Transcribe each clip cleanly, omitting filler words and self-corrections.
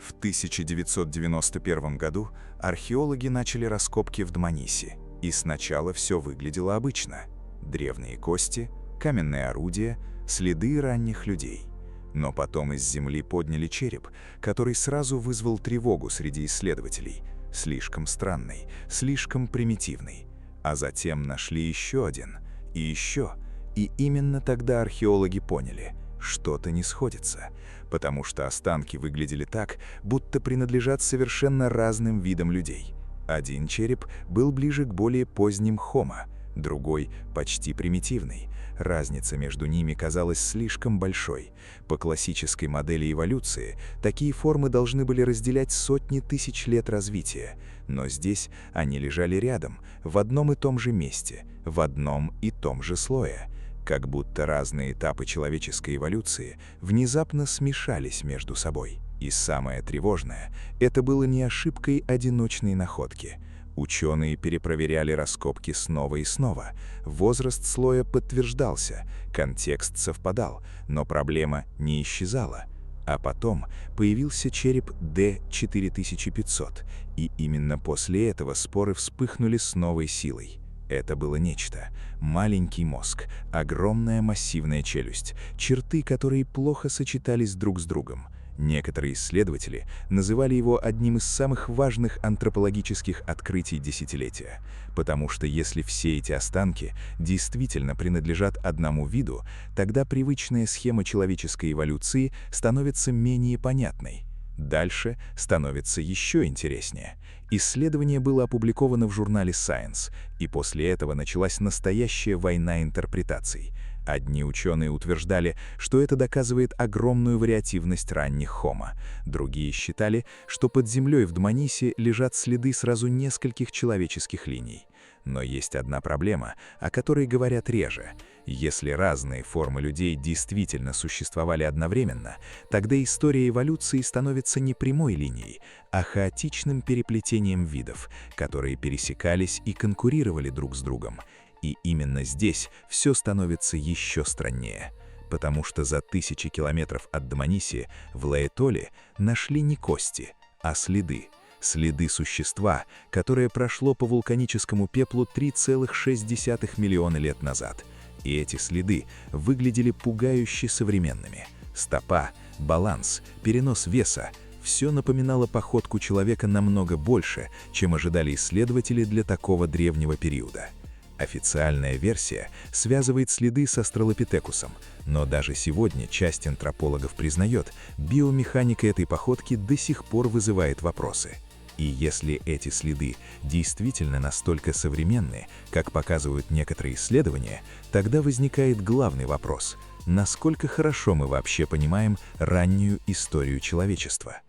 В 1991 году археологи начали раскопки в Дманисе, и сначала все выглядело обычно. Древние кости, каменные орудия, следы ранних людей. Но потом из земли подняли череп, который сразу вызвал тревогу среди исследователей. Слишком странный, слишком примитивный. А затем нашли еще один, и еще. И именно тогда археологи поняли, что-то не сходится, потому что останки выглядели так, будто принадлежат совершенно разным видам людей. Один череп был ближе к более поздним Homo, другой – почти примитивный. Разница между ними казалась слишком большой. По классической модели эволюции, такие формы должны были разделять сотни тысяч лет развития, но здесь они лежали рядом, в одном и том же месте, в одном и том же слое. Как будто разные этапы человеческой эволюции внезапно смешались между собой. И самое тревожное – это было не ошибкой одиночной находки. Ученые перепроверяли раскопки снова и снова. Возраст слоя подтверждался, контекст совпадал, но проблема не исчезала. А потом появился череп D4500, и именно после этого споры вспыхнули с новой силой. Это было нечто. Маленький мозг, огромная массивная челюсть, черты, которые плохо сочетались друг с другом. Некоторые исследователи называли его одним из самых важных антропологических открытий десятилетия, потому что если все эти останки действительно принадлежат одному виду, тогда привычная схема человеческой эволюции становится менее понятной. Дальше становится еще интереснее. Исследование было опубликовано в журнале Science, и после этого началась настоящая война интерпретаций. Одни ученые утверждали, что это доказывает огромную вариативность ранних Homo. Другие считали, что под землей в Дманисе лежат следы сразу нескольких человеческих линий. Но есть одна проблема, о которой говорят реже. Если разные формы людей действительно существовали одновременно, тогда история эволюции становится не прямой линией, а хаотичным переплетением видов, которые пересекались и конкурировали друг с другом. И именно здесь все становится еще страннее, потому что за тысячи километров от Дманиси в Лаэтоле нашли не кости, а следы. Следы существа, которое прошло по вулканическому пеплу 3,6 миллиона лет назад. И эти следы выглядели пугающе современными. Стопа, баланс, перенос веса – все напоминало походку человека намного больше, чем ожидали исследователи для такого древнего периода. Официальная версия связывает следы с австралопитекусом, но даже сегодня часть антропологов признает, биомеханика этой походки до сих пор вызывает вопросы. И если эти следы действительно настолько современны, как показывают некоторые исследования, тогда возникает главный вопрос – насколько хорошо мы вообще понимаем раннюю историю человечества?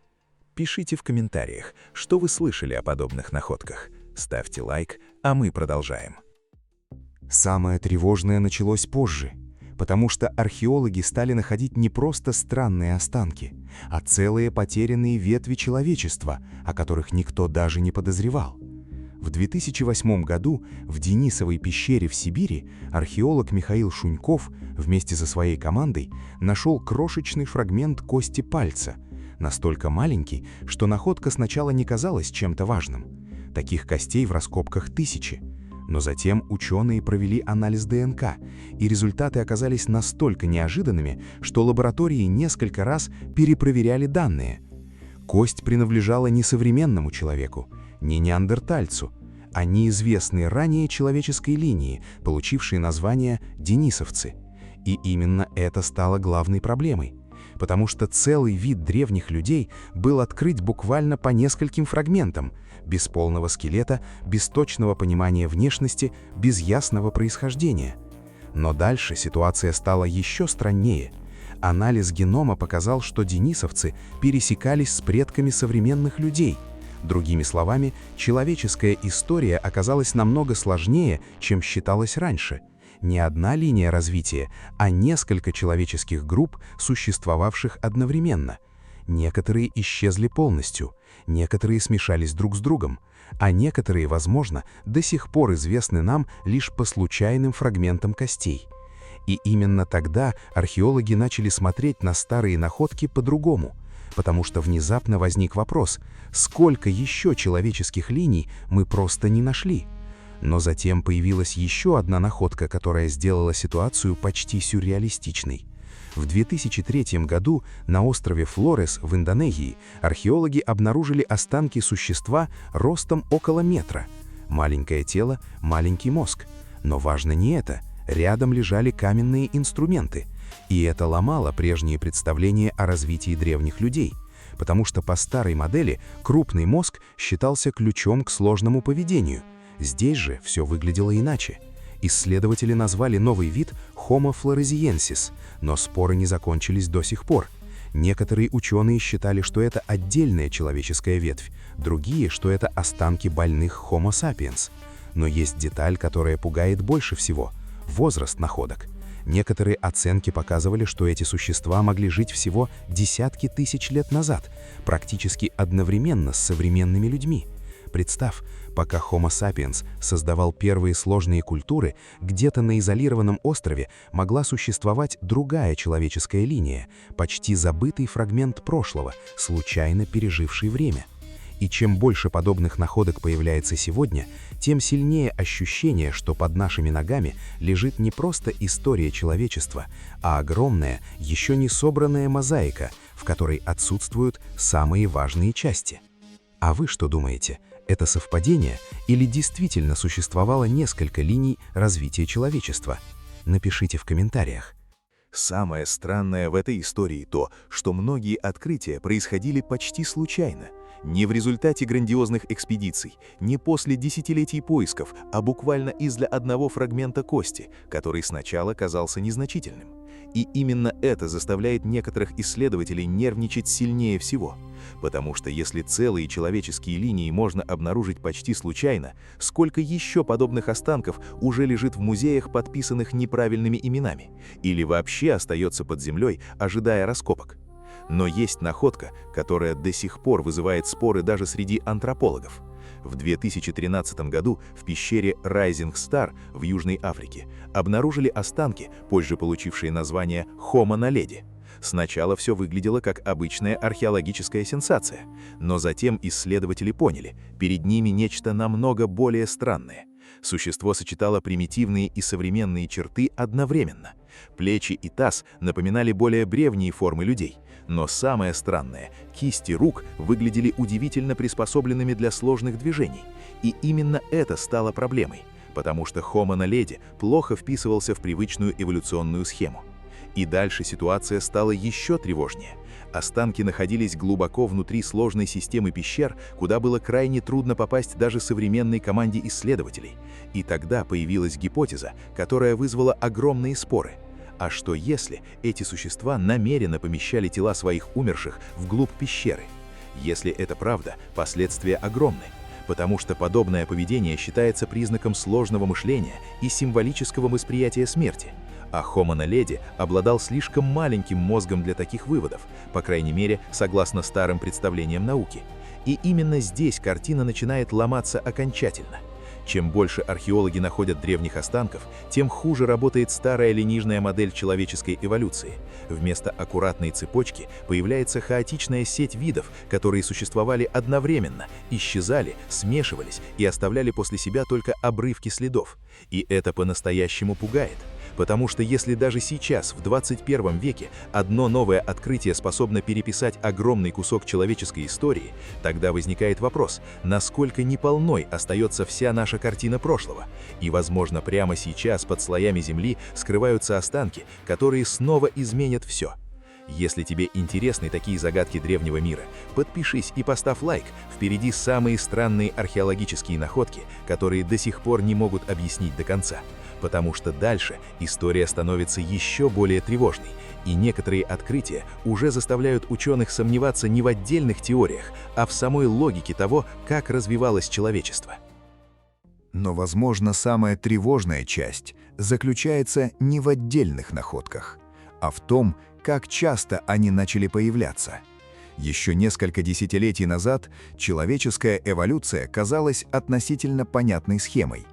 Пишите в комментариях, что вы слышали о подобных находках. Ставьте лайк, а мы продолжаем. Самое тревожное началось позже, потому что археологи стали находить не просто странные останки, а целые потерянные ветви человечества, о которых никто даже не подозревал. В 2008 году в Денисовой пещере в Сибири археолог Михаил Шуньков вместе со своей командой нашел крошечный фрагмент кости пальца, настолько маленький, что находка сначала не казалась чем-то важным. Таких костей в раскопках тысячи. Но затем ученые провели анализ ДНК, и результаты оказались настолько неожиданными, что лаборатории несколько раз перепроверяли данные. Кость принадлежала не современному человеку, не неандертальцу, а неизвестной ранее человеческой линии, получившей название денисовцы. И именно это стало главной проблемой, потому что целый вид древних людей был открыт буквально по нескольким фрагментам, без полного скелета, без точного понимания внешности, без ясного происхождения. Но дальше ситуация стала еще страннее. Анализ генома показал, что денисовцы пересекались с предками современных людей. Другими словами, человеческая история оказалась намного сложнее, чем считалось раньше. Не одна линия развития, а несколько человеческих групп, существовавших одновременно. Некоторые исчезли полностью, некоторые смешались друг с другом, а некоторые, возможно, до сих пор известны нам лишь по случайным фрагментам костей. И именно тогда археологи начали смотреть на старые находки по-другому, потому что внезапно возник вопрос, сколько еще человеческих линий мы просто не нашли. Но затем появилась еще одна находка, которая сделала ситуацию почти сюрреалистичной. В 2003 году на острове Флорес в Индонезии археологи обнаружили останки существа ростом около метра. Маленькое тело, маленький мозг. Но важно не это. Рядом лежали каменные инструменты. И это ломало прежние представления о развитии древних людей. Потому что по старой модели крупный мозг считался ключом к сложному поведению. Здесь же все выглядело иначе. Исследователи назвали новый вид Homo floresiensis, но споры не закончились до сих пор. Некоторые ученые считали, что это отдельная человеческая ветвь, другие, что это останки больных Homo sapiens. Но есть деталь, которая пугает больше всего – возраст находок. Некоторые оценки показывали, что эти существа могли жить всего десятки тысяч лет назад, практически одновременно с современными людьми. Представь, пока Homo sapiens создавал первые сложные культуры, где-то на изолированном острове могла существовать другая человеческая линия, почти забытый фрагмент прошлого, случайно переживший время. И чем больше подобных находок появляется сегодня, тем сильнее ощущение, что под нашими ногами лежит не просто история человечества, а огромная, еще не собранная мозаика, в которой отсутствуют самые важные части. А вы что думаете? Это совпадение или действительно существовало несколько линий развития человечества? Напишите в комментариях. Самое странное в этой истории то, что многие открытия происходили почти случайно. Не в результате грандиозных экспедиций, не после десятилетий поисков, а буквально из-за одного фрагмента кости, который сначала казался незначительным. И именно это заставляет некоторых исследователей нервничать сильнее всего. Потому что если целые человеческие линии можно обнаружить почти случайно, сколько еще подобных останков уже лежит в музеях, подписанных неправильными именами, или вообще остается под землей, ожидая раскопок. Но есть находка, которая до сих пор вызывает споры даже среди антропологов. В 2013 году в пещере Rising Star в Южной Африке обнаружили останки, позже получившие название Homo naledi. Сначала все выглядело как обычная археологическая сенсация, но затем исследователи поняли, перед ними нечто намного более странное. Существо сочетало примитивные и современные черты одновременно. Плечи и таз напоминали более древние формы людей. Но самое странное, кисти рук выглядели удивительно приспособленными для сложных движений. И именно это стало проблемой, потому что Homo naledi плохо вписывался в привычную эволюционную схему. И дальше ситуация стала еще тревожнее. Останки находились глубоко внутри сложной системы пещер, куда было крайне трудно попасть даже современной команде исследователей. И тогда появилась гипотеза, которая вызвала огромные споры. А что если эти существа намеренно помещали тела своих умерших вглубь пещеры? Если это правда, последствия огромны, потому что подобное поведение считается признаком сложного мышления и символического восприятия смерти. А Homo naledi обладал слишком маленьким мозгом для таких выводов, по крайней мере, согласно старым представлениям науки. И именно здесь картина начинает ломаться окончательно. Чем больше археологи находят древних останков, тем хуже работает старая линейная модель человеческой эволюции. Вместо аккуратной цепочки появляется хаотичная сеть видов, которые существовали одновременно, исчезали, смешивались и оставляли после себя только обрывки следов. И это по-настоящему пугает. Потому что если даже сейчас, в 21 веке, одно новое открытие способно переписать огромный кусок человеческой истории, тогда возникает вопрос, насколько неполной остается вся наша картина прошлого. И, возможно, прямо сейчас под слоями земли скрываются останки, которые снова изменят все. Если тебе интересны такие загадки древнего мира, подпишись и поставь лайк. Впереди самые странные археологические находки, которые до сих пор не могут объяснить до конца. Потому что дальше история становится еще более тревожной, и некоторые открытия уже заставляют ученых сомневаться не в отдельных теориях, а в самой логике того, как развивалось человечество. Но, возможно, самая тревожная часть заключается не в отдельных находках, а в том, как часто они начали появляться. Еще несколько десятилетий назад человеческая эволюция казалась относительно понятной схемой.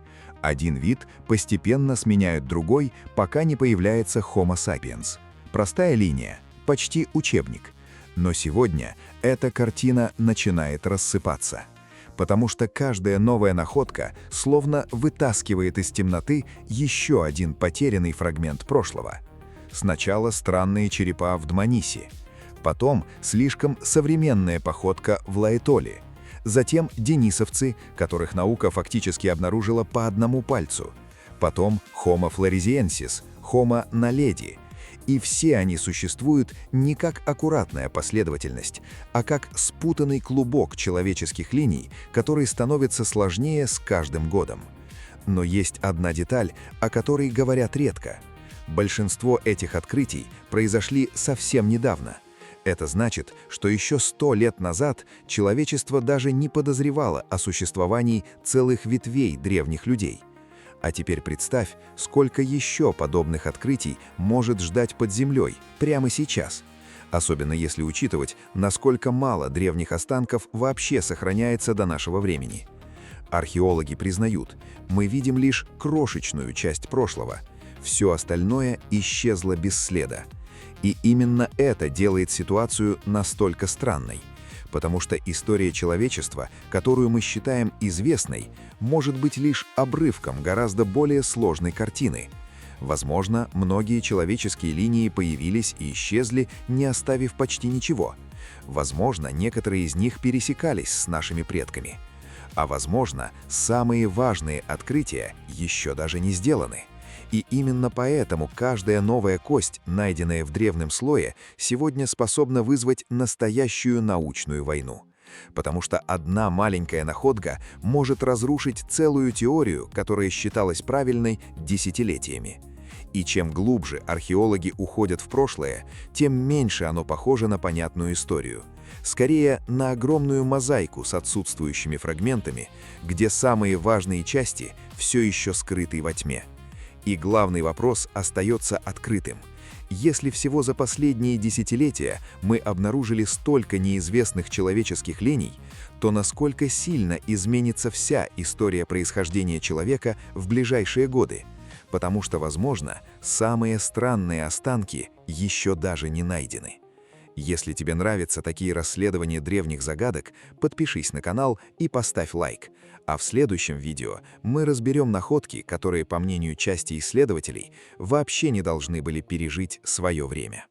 Один вид постепенно сменяет другой, пока не появляется Homo sapiens. Простая линия, почти учебник. Но сегодня эта картина начинает рассыпаться, потому что каждая новая находка словно вытаскивает из темноты еще один потерянный фрагмент прошлого. Сначала странные черепа в Дманисе, потом слишком современная походка в Лаэтоле, затем денисовцы, которых наука фактически обнаружила по одному пальцу, потом Homo floresiensis, Homo naledi. И все они существуют не как аккуратная последовательность, а как спутанный клубок человеческих линий, который становится сложнее с каждым годом. Но есть одна деталь, о которой говорят редко. Большинство этих открытий произошли совсем недавно. Это значит, что еще 100 лет назад человечество даже не подозревало о существовании целых ветвей древних людей. А теперь представь, сколько еще подобных открытий может ждать под землей прямо сейчас. Особенно если учитывать, насколько мало древних останков вообще сохраняется до нашего времени. Археологи признают, мы видим лишь крошечную часть прошлого. Все остальное исчезло без следа. И именно это делает ситуацию настолько странной. Потому что история человечества, которую мы считаем известной, может быть лишь обрывком гораздо более сложной картины. Возможно, многие человеческие линии появились и исчезли, не оставив почти ничего. Возможно, некоторые из них пересекались с нашими предками. А возможно, самые важные открытия еще даже не сделаны. И именно поэтому каждая новая кость, найденная в древнем слое, сегодня способна вызвать настоящую научную войну. Потому что одна маленькая находка может разрушить целую теорию, которая считалась правильной десятилетиями. И чем глубже археологи уходят в прошлое, тем меньше оно похоже на понятную историю. Скорее, на огромную мозаику с отсутствующими фрагментами, где самые важные части все еще скрыты во тьме. И главный вопрос остается открытым. Если всего за последние десятилетия мы обнаружили столько неизвестных человеческих линий, то насколько сильно изменится вся история происхождения человека в ближайшие годы? Потому что, возможно, самые странные останки еще даже не найдены. Если тебе нравятся такие расследования древних загадок, подпишись на канал и поставь лайк. А в следующем видео мы разберем находки, которые, по мнению части исследователей, вообще не должны были пережить свое время.